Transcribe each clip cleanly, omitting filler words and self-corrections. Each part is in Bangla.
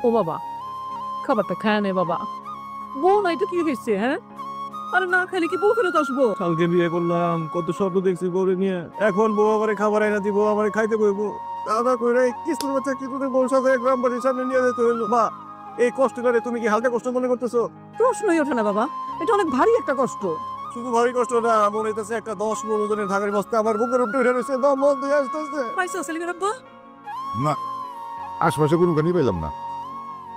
ও বাবা, খাবারটা খায় নে বাবা। বউ নাই তো কি হয়েছে? হ্যাঁ, আরে না খাইলে কি বউ ফেরত আসবো? কালকে বিয়ে করলাম, কত স্বপ্ন দেখছি বউরে নিয়ে। এখন বউ আমারে খাবার আইনা দিব, আমারে খাইতে বইবো। দাদা কইরে কিস্তুর বাচ্চা কিছুতে বউর সাথে গ্রাম বাড়ির সামনে নিয়ে যেতে হইলো। মা, এই কষ্টটারে তুমি কি হালকা কষ্ট মনে করতেছো? প্রশ্নই ওঠে না বাবা, এটা অনেক ভারী একটা কষ্ট। শুধু ভারী কষ্ট না, মনে হইতেছে একটা 10 ওজনের ঢাকার বস্তা আমার বুকের উপরে উঠে রয়েছে, দম বন্ধ হয়ে আসতেছে। পাইছো সেলিমের আব্বা? না, আশপাশে কোনো গাড়ি পাইলাম না।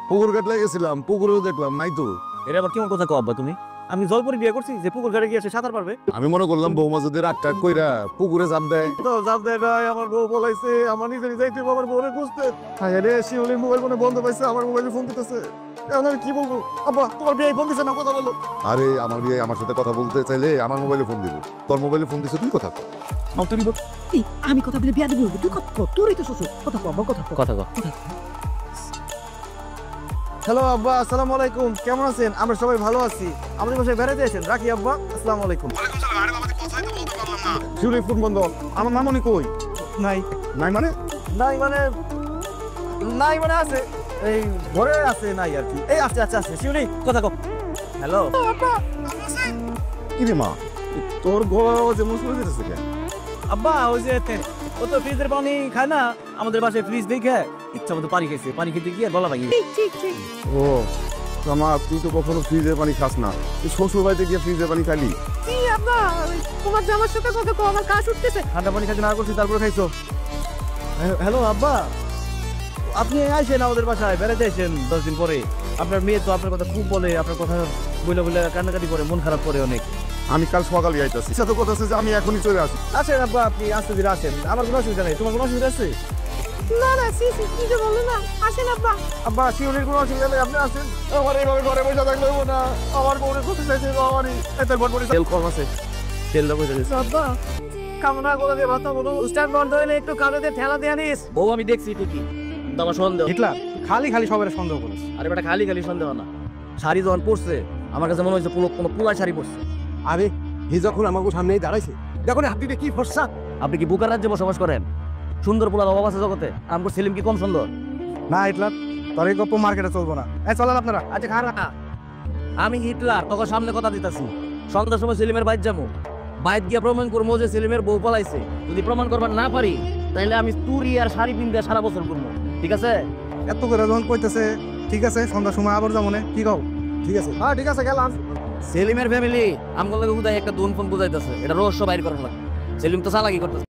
পুকুর ঘাটলে গেছিলাম, পুকুরেও দেখলাম নাই তো। এটা আবার কেমন কথা কও আব্বা তুমি? আমি জলপরি বিয়ে করছি যে পুকুর ঘাটে গিয়ে সে সাঁতার পারবে? আমি মনে করলাম বৌমা যদি রাগ টাগ কইরা পুকুরে জাম দেয়। তো জাপ দেয় নাই, আমার বউ বলাইছে আমার নিজেরই যাইতে হবে, আমার বউরে খুঁজতে। হ্যাঁ রে, শিউলির মোবাইল ফোনে বন্ধ পাইছে, আমার মোবাইলে ফোন দিতেছে। এখন আমি কি বলবো? আব্বা, তোমার বিয়ে ফোন দিছে না, কথা বলো। আরে আমার বিয়ে আমার সাথে কথা বলতে চাইলে আমার মোবাইলে ফোন দিব। তোর মোবাইলে ফোন দিছে, তুই কথা কর। এই, আমি কথা বলে বিয়া দিব? তুই কথা কর, তোরই তো শ্বশুর। কথা কর, কথা কর। কথা কও। হ্যালো আব্বা, আসসালামু আলাইকুম। কেমন আছেন? আমরা সবাই ভালো আছি। আমাদের বাসায় বেড়াতে এসেছেন। রাখি আব্বা, আসসালামু আলাইকুম। শিউলির ফোন বন্ধ। আমার মামনি কই? নাই নাই মানে? নাই মানে নাই মানে আছে, এই ঘরে আছে, নাই আর কি। এই আচ্ছা আচ্ছা আছে। শিউলি, কথা কও। হ্যালো কি রে মা, তোর গলা যে মুসলিম দিতেছে কেন? আব্বা, ওই যে ও তো ফ্রিজের পানি খায় না, আমাদের বাসায় ফ্রিজ দেখে ইচ্ছা মতো পানি খেয়েছে, পানি খেতে গিয়ে গলা ভাঙিয়ে। ঠিক ঠিক। ও মা, তুই তো কখনো ফ্রিজের পানি খাস না, তুই শ্বশুর বাড়িতে গিয়ে ফ্রিজের পানি খালি? কি আব্বা, তোমার জামার সাথে কথা কও, আমার কাজ উঠতেছে। ঠান্ডা পানি খাইতে না করছি, তারপরে খাইছো? হ্যালো আব্বা, আপনি আইসেন আমাদের বাসায় বেড়াতে আসেন 10 দিন পরে। আপনার মেয়ে তো আপনার কথা খুব বলে, আপনার কথা বলে বলে কান্নাকাটি করে, মন খারাপ করে অনেক। আমি কাল সকালে আইতাছি। সাথে কথা আছে যে আমি এখনই চলে আসি। আসেন আব্বা, আপনি আস্তে ধীরে আসেন, আমার কোনো অসুবিধা নেই। তোমার কোনো অসুবিধা আছে? না না, সিসি কি যে বলো না। আসেন আব্বা। আব্বা, শিউলির কোনো অসুবিধা নেই, আপনি আসেন। আমার এইভাবে ঘরে বসে থাকলে হবো না, আমার বউরে ক্ষতি চাইছে আমারই। এত ঘর পরে তেল কম আছে, তেলটা বসে গেছে। আব্বা, কামনা করে দিয়ে ভাতা বলো, স্ট্যান্ড বন্ধ হইলে একটু কানেতে ঠেলা দিয়ে আনিস। বউ আমি দেখছি ঠিকই, কিন্তু আমার সন্দেহ। হিটলার খালি খালি সবাই সন্দেহ করিস। আরে বেটা, খালি খালি সন্দেহ না, শাড়ি যখন পরছে আমার কাছে মনে হয়েছে পুরো কোনো পুরাই শাড়ি পরছে। আরে হি যখন আমাকে সামনেই দাঁড়াইছে, দেখো না হাত দিতে কি ফর্সা। আপনি কি বুকার রাজ্যে বসবাস করেন? সুন্দর পোলার অভাব আছে জগতে? আমগো সেলিম কি কম সুন্দর? না হিটলার, তোর এই গপ্প মার্কেটে চলবো না। চলেন আপনারা। আচ্ছা খারা, আমি হিটলার তোকে সামনে কথা দিতেছি। সন্ধ্যার সময় সেলিমের বাইর যাবো, বাইর গিয়া প্রমাণ করবো যে সেলিমের বউ পালাইছে। যদি প্রমাণ করবার না পারি, তাহলে আমি তুরি আর শাড়ি পিনতে সারা বছর ঘুরবো, ঠিক আছে? এত করে যখন কইতেছে, ঠিক আছে সন্ধ্যার সময় আবার যাবো না, কি কও? ঠিক আছে, হ্যাঁ ঠিক আছে, গেলাম। সেলিমের ফ্যামিলি আমগুলো একটা দুন ফোন বুঝাইতেছে, এটা রহস্য বাইর করার লাগে। সেলিম তো চালাকি করতেছে।